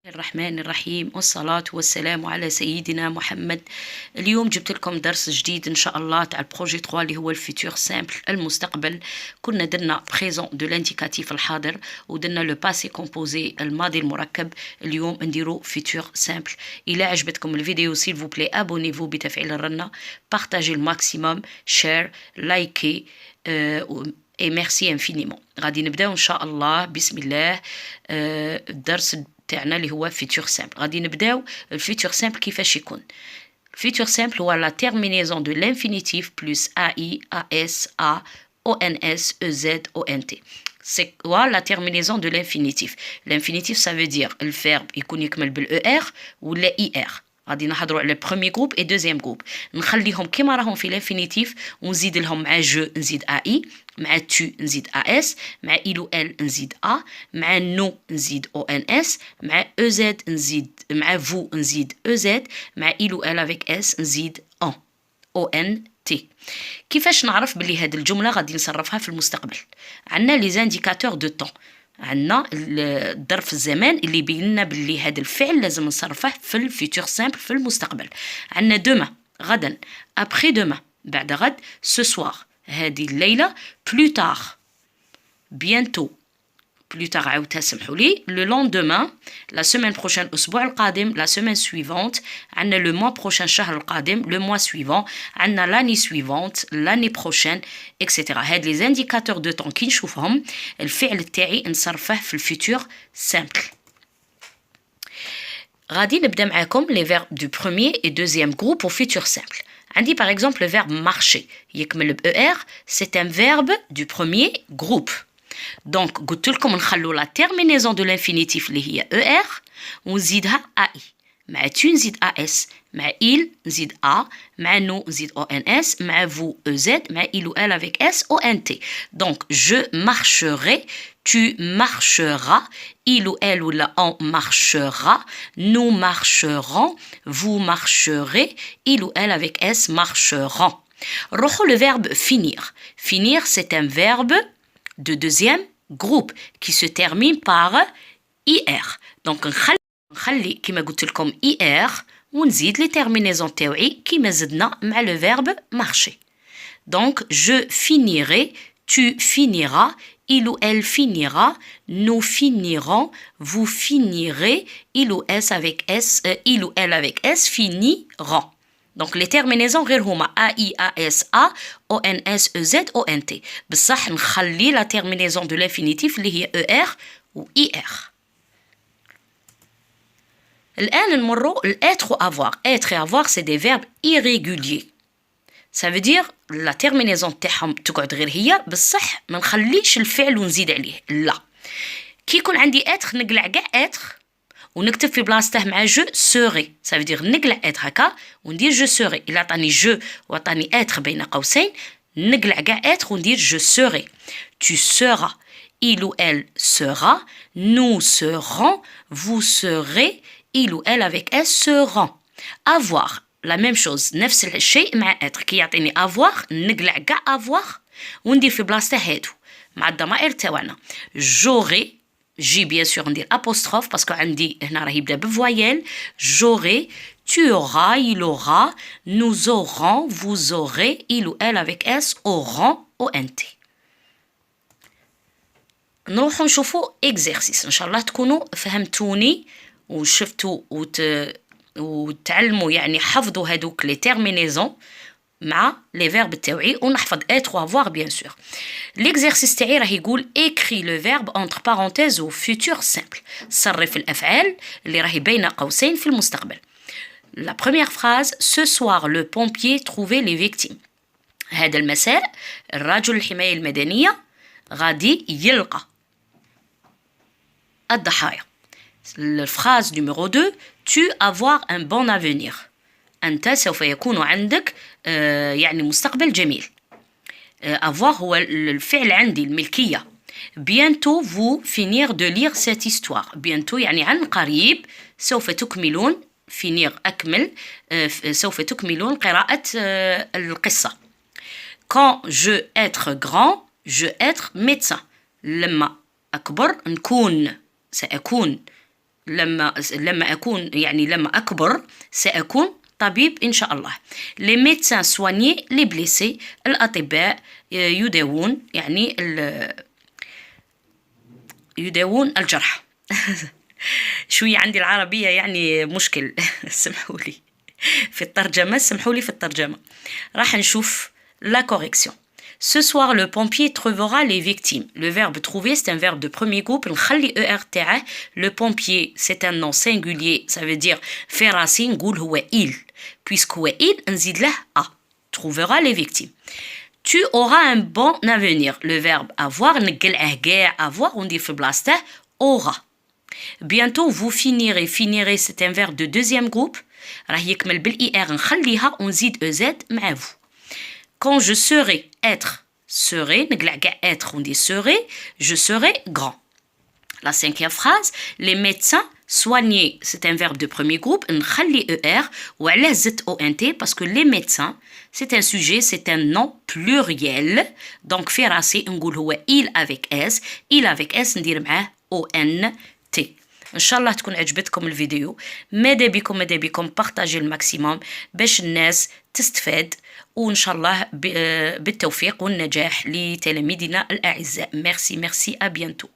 الرحمن الرحيم والصلاة والسلام على سيدنا محمد. اليوم جبت لكم درس جديد إن شاء الله تاع البروجي 3 اللي هو الفيتور سامبل المستقبل. كنا درنا بريزون دو لانديكاتيف الحاضر ودرنا لو باسي كومبوزي الماضي المركب. اليوم نديرو فيتور سامبل. إلا عجبتكم الفيديو سيل فو بلاي ابونيفو بتفعيل الرنة، بارتاجي الماكسيموم، شير، لايكي اي ميرسي انفينيمون. غادي نبداو ان شاء الله بسم الله الدرس تاعنا اللي هو فيتور سامبل. غادي نبداو الفيتور سامبل كيفاش يكون. الفيتور سامبل هو لا تيرمينيزون دو لانفينيتيف بلس اي اس ا او ان اس او زد او ان تي. سي كوا لا تيرمينيزون دو لانفينيتيف. لانفينيتيف سا فو دير الفيرب يكون يكمل بالاو ار ولا اي ار. غادي نهضروا على بروميي جروب اي دوزيام جروب. نخليهم كيما راهم في لانفينيتيف ونزيد لهم مع جو نزيد اي، مع تو نزيد اس، مع إلو ال نزيد ا، مع نو نزيد او ان اس، مع او زد نزيد، مع فو نزيد او زد، مع إلو ال افيك اس نزيد ان او ان تي. كيفاش نعرف بلي هاد الجمله غادي نصرفها في المستقبل؟ عندنا لي زانديكاتور دو طون، عندنا الظرف الزمان اللي يبين لنا بلي هذا الفعل لازم نصرفه في الفيتور سامبل في المستقبل. عندنا دوما غدا، ابخي دوما بعد غد، سو سوار هذه الليله، بلو تار بيانتو، بلو تار عاودتها سمحوا لي، لو لوندومان، لا سيمين بروشين الاسبوع القادم، لا سيمين سويفونت، عندنا لو موا بروشين الشهر القادم، لو موا سويفون، عندنا لاني سويفونت، لاني بروشين اكسيتيرا. هاد لي زانديكاتور دو طون كي نشوفهم الفعل تاعي نصرفه في الفيتور سامبل. غادي نبدا معاكم لي فيرب دو بروميي اي دوزيام جروب او فيتور سامبل. عندي par exemple le verbe marcher يكمل ب ER, c'est un verbe du premier groupe. Donc قلت لكم نخلو la terminaison de l'infinitif اللي هي ER ونزيدها AI. مع tu نزيد AS، مع il نزيد A، مع nous نزيد ONS، مع vous EZ، مع il ou elle avec S ONT. Donc je marcherai, tu marcheras, il ou elle ou la on marchera, nous marcherons, vous marcherez, il ou elle avec S marcheront. Le verbe finir. Finir, c'est un verbe de deuxième groupe qui se termine par IR. Donc نخلي كما قلت لكم IR ونزيد les terminaisons تاوعي كما زدنا مع le verbe marcher. Donc je finirai, tu finiras, il ou elle finira, nous finirons, vous finirez, il ou elle avec S finiront. Donc les terminaisons غير هما AI, AS, A, ONS, EZ, ONT. بصح نخلي la terminaison de l'infinitif اللي هي ER و IR. الآن نمروا l'être ou avoir. Être et avoir c'est des verbes irréguliers. Ça veut dire la terminaison تاعهم تقعد غير هي، بصح ما نخليش الفعل ونزيد عليه، لا. كي يكون عندي être نقلع كاع être ونكتب في بلاصته مع جو سوري. Ça veut dire نقلع être هكا وندير جو سوري. إلا عطاني جو وعطاني être بين قوسين نقلع كاع être وندير جو سوري. Tu seras, il ou elle sera, nous serons, vous serez, il ou elle avec S seront. Avoir la même chose نفس الشيء مع être. كي يعطيني avoir نقلع كاع avoir وندير في بلاصته هادو مع الضمائر تاعنا. j'aurai جي بيان سور ندير apostrophe باسكو عندي هنا راه يبدا بفوايل. j'aurai, tu auras, il aura, nous aurons, vous aurez, il ou elle avec S auront ONT. نروحو نشوفو exercice. ان شاء الله تكونوا فهمتوني وشفتوا وتعلموا يعني حفظوا هادوك لي تيرمينيزون مع لي فيرب تاوعي ونحفظ être ou avoir bien sûr. l'exercice تاعي راه يقول écris le verbe entre parenthèses au futur simple. صرف الأفعال اللي راهي بين قوسين في المستقبل. La première phrase, ce soir le pompier trouvait les victimes. هذا المساء الرجل الحماية المدنية غادي يلقى الضحايا. الفراز numéro 2, tu avoir un bon avenir. أنت سوف يكون عندك يعني مستقبل جميل. avoir هو الفعل عندي الملكية. bientôt vous finir de lire cette histoire. bientôt يعني عن قريب سوف تكملون، finir أكمل، سوف تكملون قراءة القصة. quand je être grand, je être médecin. لما أكبر نكون سأكون لما أكون يعني لما أكبر سأكون طبيب إن شاء الله. les médecins soignaient les blessés. الأطباء يداوون يعني يداوون الجرح. شوية عندي العربية يعني مشكل. سمحوا لي في الترجمة، سمحوا لي في الترجمة. راح نشوف la correction. Ce soir, le pompier trouvera les victimes. Le verbe trouver, c'est un verbe de premier groupe. Le pompier, c'est un nom singulier. Ça veut dire faire racine, نقول هو il. Puisque هو il, نزيد له a. Trouvera les victimes. Tu auras un bon avenir. Le verbe avoir, نقلعه كاع avoir, on dit في بلاصته aura. Bientôt, vous finirez. Finirez, c'est un verbe de deuxième groupe. راه يكمل بالإر نخليها ونزيد EZ مع vous. Quand je serai, être, serai, être, on dit serai, je serai grand. La cinquième phrase, les médecins soigner, c'est un verbe de premier groupe, نخلي ER ou ONT parce que les médecins, c'est un sujet, c'est un nom pluriel. Donc, فراسي نقول هو il avec S, il avec S ندير معاه ONT. ان شاء الله تكون عجبتكم الفيديو. ماذا بكم بارطاجي الماكسيموم باش الناس تستفاد، وان شاء الله بالتوفيق والنجاح لتلاميذنا الاعزاء. ميرسي ا بيانتو.